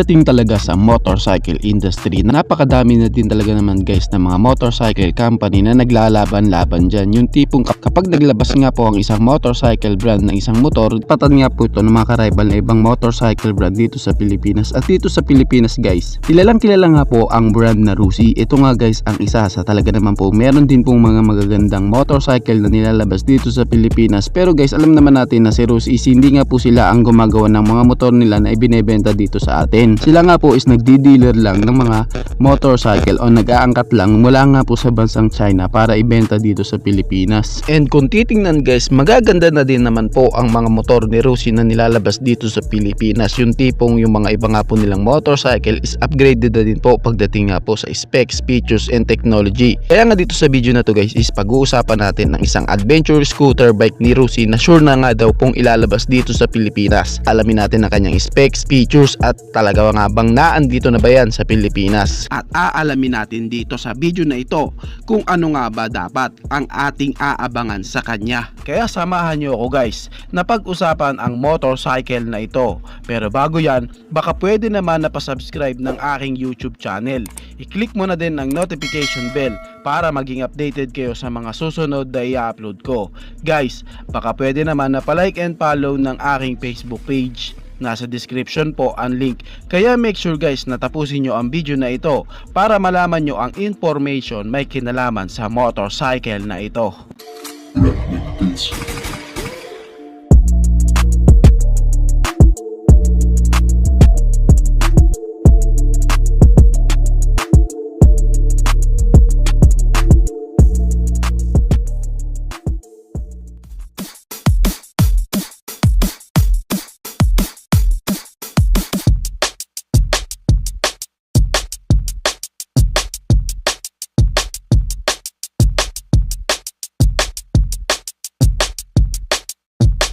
Pagdating talaga sa motorcycle industry, napakadami na din talaga naman guys ng mga motorcycle company na naglalaban-laban dyan. Yung tipong kapag naglabas nga po ang isang motorcycle brand ng isang motor, patan nga po ito ng mga ka-rival na ibang motorcycle brand dito sa Pilipinas. At dito sa Pilipinas guys, kilalang kilala nga po ang brand na Rusi. Ito nga guys ang isa sa talaga naman po, meron din pong mga magagandang motorcycle na nilalabas dito sa Pilipinas. Pero guys, alam naman natin na si Rusi hindi nga po sila ang gumagawa ng mga motor nila na ibinebenta dito sa atin. Sila nga po is nagdi-dealer lang ng mga motorcycle o nag-aangkat lang mula nga po sa bansang China para ibenta dito sa Pilipinas. And kung titingnan guys, magaganda na din naman po ang mga motor ni Rusi na nilalabas dito sa Pilipinas. Yung tipong yung mga iba nga po nilang motorcycle is upgraded na din po pagdating nga po sa specs, features, and technology. Kaya nga dito sa video na to guys is pag-uusapan natin ng isang adventure scooter bike ni Rusi na sure na nga daw pong ilalabas dito sa Pilipinas. Alamin natin ang kanyang specs, features, at talaga nga bang naandito na ba yan sa Pilipinas. At aalamin natin dito sa video na ito kung ano nga ba dapat ang ating aabangan sa kanya. Kaya samahan nyo ako guys na pag-usapan ang motorcycle na ito. Pero bago yan, baka pwede naman na pa-subscribe ng aking YouTube channel. I-click mo na din ang notification bell para maging updated kayo sa mga susunod na i-upload ko. Guys, baka pwede naman na pa-like and follow ng aking Facebook page. Nasa description po ang link. Kaya make sure guys na tapusin nyo ang video na ito para malaman nyo ang information may kinalaman sa motorcycle na ito.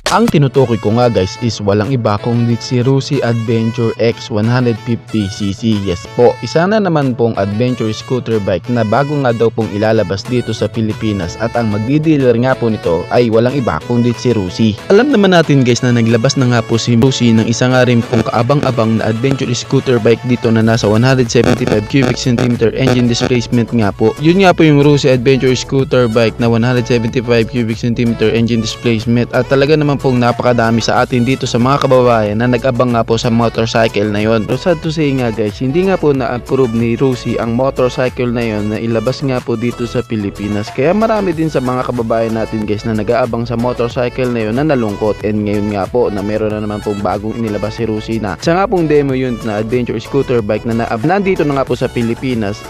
Ang tinutukoy ko nga guys is walang iba kundi si Rusi Adventure X 150cc. Yes po, isa na naman pong adventure scooter bike na bago nga daw pong ilalabas dito sa Pilipinas at ang magdi-dealer nga po nito ay walang iba kundi si Rusi. Alam naman natin guys na naglabas na nga po si Rusi ng isa nga rin pong kaabang-abang na adventure scooter bike dito na nasa 175 cubic centimeter engine displacement nga po. Yun nga po yung Rusi Adventure scooter bike na 175 cubic centimeter engine displacement at talaga naman pong napakadami sa atin dito sa mga kababayan na nag-abang nga po sa motorcycle na yon. So sad to say nga guys, hindi nga po na-approve ni Rusi ang motorcycle na yon na ilabas nga po dito sa Pilipinas. Kaya marami din sa mga kababayan natin guys na nag-aabang sa motorcycle na yon na nalungkot. And ngayon nga po na meron na naman pong bagong inilabas si Rusi na isa nga pong demo yun na adventure scooter bike na nandito na nga po sa Pilipinas,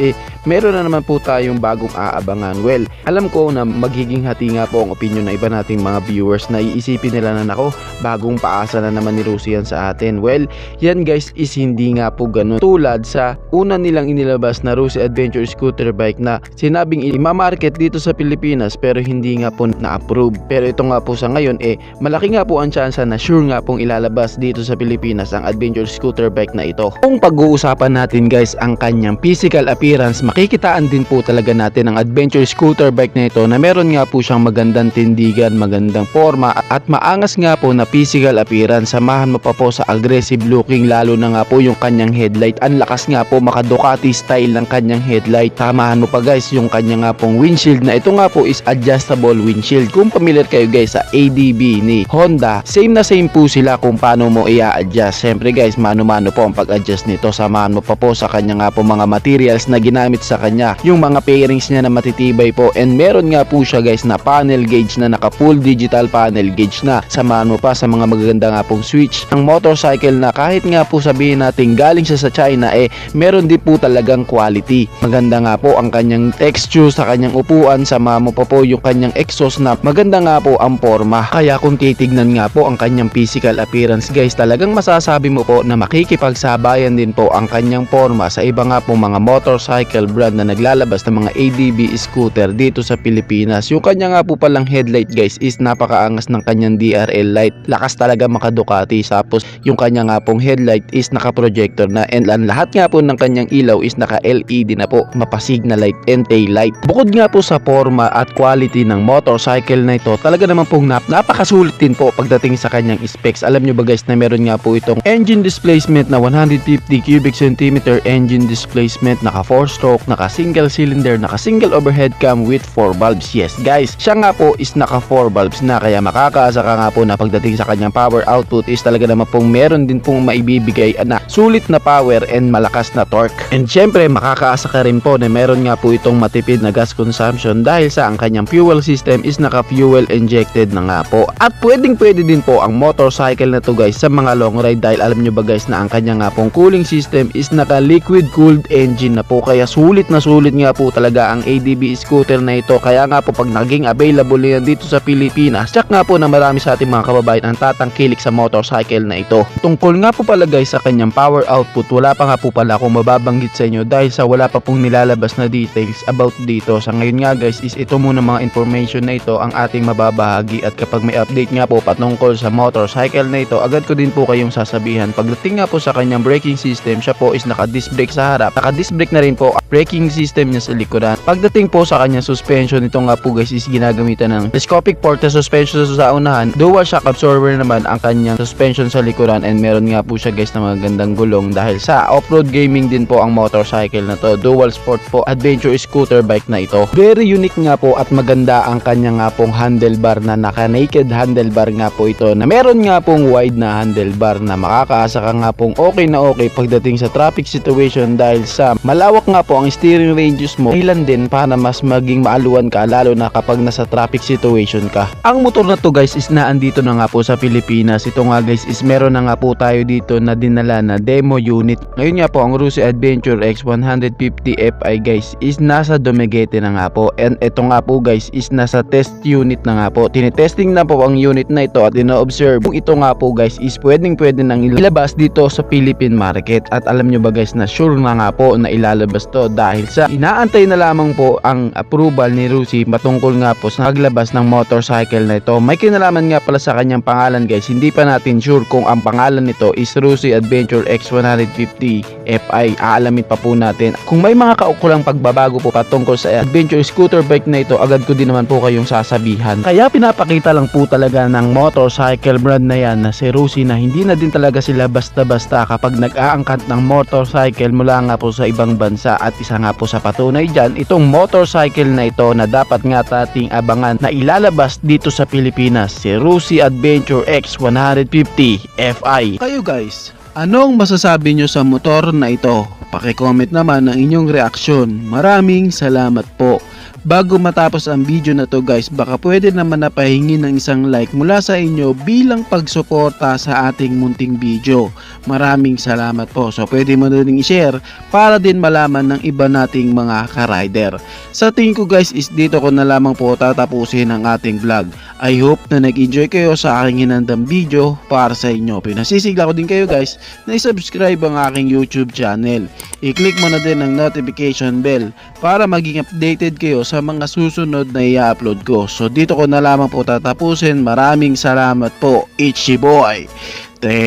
meron na naman po tayong bagong aabangan. Well, alam ko na magiging hati nga po ang opinion na iba nating mga viewers na iisipin nila na nako, bagong paasa na naman ni Rusi yan sa atin. Well, yan guys is hindi nga po ganun. Tulad sa una nilang inilabas na Rusi Adventure scooter bike na sinabing i-market dito sa Pilipinas pero hindi nga po na-approve. Pero ito nga po sa ngayon malaki nga po ang tsansa na sure nga pong ilalabas dito sa Pilipinas ang adventure scooter bike na ito. Kung pag-uusapan natin guys ang kanyang physical appearance, makikitaan din po talaga natin ang adventure scooter bike na ito na meron nga po siyang magandang tindigan, magandang forma at maangas nga po na physical appearance. Samahan mo pa po sa aggressive looking, lalo na nga po yung kanyang headlight. Ang lakas nga po, maka Ducati style ng kanyang headlight. Samahan mo pa guys yung kanya nga pong windshield na ito nga po is adjustable windshield. Kung familiar kayo guys sa ADB ni Honda, same na same po sila kung paano mo i-adjust. Siyempre guys, mano-mano po ang pag-adjust nito. Samahan mo pa po sa kanya nga po mga materials na ginamit sa kanya. Yung mga pairings niya na matitibay po, and meron nga po siya guys na panel gauge na naka full digital panel gauge na. Samahan mo pa sa mga magaganda nga pong switch. Ang motorcycle na kahit nga po sabihin natin galing siya sa China, meron din po talagang quality. Maganda nga po ang kanyang texture sa kanyang upuan. Samahan mo pa po yung kanyang exhaust na maganda nga po ang forma. Kaya kung titignan nga po ang kanyang physical appearance guys, talagang masasabi mo po na makikipagsabayan din po ang kanyang forma sa iba nga po mga motorcycle motorcycle brand na naglalabas ng mga ADB scooter dito sa Pilipinas. Yung kanya nga po palang headlight guys is napakaangas ng kanyang DRL light. Lakas talaga maka Ducati. Tapos yung kanya nga pong headlight is naka-projector na, and ang lahat nga po ng kanyang ilaw is naka-LED na po, mapasig na light and tail light. Bukod nga po sa forma at quality ng motorcycle na ito, talaga naman pong napakasulit din po pagdating sa kanyang specs. Alam nyo ba guys na meron nga po itong engine displacement na 150 cubic centimeter engine displacement, naka 4 stroke, naka single cylinder, naka single overhead cam with 4 valves. Yes guys, siya nga po is naka 4 valves na, kaya makakaasa ka nga po na pagdating sa kanyang power output is talaga naman pong meron din pong maibibigay na sulit na power and malakas na torque. And syempre makakaasa ka rin po na meron nga po itong matipid na gas consumption dahil sa ang kanyang fuel system is naka fuel injected na nga po. At pwede din po ang motorcycle na to guys sa mga long ride, dahil alam nyo ba guys na ang kanya nga pong cooling system is naka liquid cooled engine na po, kaya sulit nga po talaga ang ADB scooter na ito. Kaya nga po pag naging available yan dito sa Pilipinas, check nga po na marami sa ating mga kababayan ang tatangkilik sa motorcycle na ito. Tungkol nga po pala guys sa kanyang power output, wala pa nga po pala akong mababanggit sa inyo dahil sa wala pa pong nilalabas na details about dito. Sa ngayon nga guys is ito muna mga information na ito ang ating mababahagi, at kapag may update nga po patungkol sa motorcycle na ito, agad ko din po kayong sasabihan. Pagdating nga po sa kanyang braking system, siya po is naka disc brake sa harap, naka disc brake na rin po braking system niya sa likuran. Pagdating po sa kanyang suspension, ito nga po guys is ginagamitan ng telescopic porta suspension sa unahan, dual shock absorber naman ang kanyang suspension sa likuran, and meron nga po siya guys na magandang gulong dahil sa off-road gaming din po ang motorcycle na to. Dual sport po adventure scooter bike na ito. Very unique nga po at maganda ang kanya nga pong handlebar na naka naked handlebar nga po ito, na meron nga pong wide na handlebar na makakaasa ka nga pong okay na okay pagdating sa traffic situation, dahil sa malawak nga po ang steering ranges mo, ilan din para mas maging maaluan ka lalo na kapag nasa traffic situation ka. Ang motor na to guys is naandito na nga po sa Pilipinas. Ito nga guys is meron na nga po tayo dito na dinala na demo unit. Ngayon nga po ang Rusi Adventure X 150 Fi guys is nasa Dumaguete na nga po, and ito nga po guys is nasa test unit na nga po. Tinetesting na po ang unit na ito at ino-observe kung ito nga po guys is pwede nang ilabas dito sa Philippine market. At alam nyo ba guys na sure na nga po na ilalabas to, dahil sa inaantay na lamang po ang approval ni Rusi patungkol nga po sa paglabas ng motorcycle na ito. May kinalaman nga pala sa kanyang pangalan guys, hindi pa natin sure kung ang pangalan nito is Rusi Adventure X 150 Fi. Aalamin pa po natin. Kung may mga kaukulang pagbabago po patungkol sa adventure scooter bike na ito, agad ko din naman po kayong sasabihan. Kaya pinapakita lang po talaga ng motorcycle brand na yan na si Rusi na hindi na din talaga sila basta-basta kapag nag-aangkat ng motorcycle mula nga po sa ibang bansa. At isa nga po sa patunay dyan, itong motorcycle na ito na dapat nga tating abangan na ilalabas dito sa Pilipinas, si Rusi Adventure X 150 Fi. Kayo guys, anong masasabi nyo sa motor na ito? Paki-comment naman ang inyong reaksyon. Maraming salamat po. Bago matapos ang video na to guys, baka pwede naman na pahingi ng isang like mula sa inyo bilang pagsuporta sa ating munting video. Maraming salamat po. So pwede mo na rin i-share para din malaman ng iba nating mga ka-rider. Sa tingin ko guys is dito ko na lamang po tatapusin ang ating vlog. I hope na nag-enjoy kayo sa aking hinandang video para sa inyo. Pinasisigla ko din kayo guys na i-subscribe ang aking YouTube channel. I-click mo na din ang notification bell para maging updated kayo sa mga susunod na i-upload ko. So dito ko na lamang po tatapusin. Maraming salamat po. Ichi boy. Thank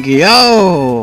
you.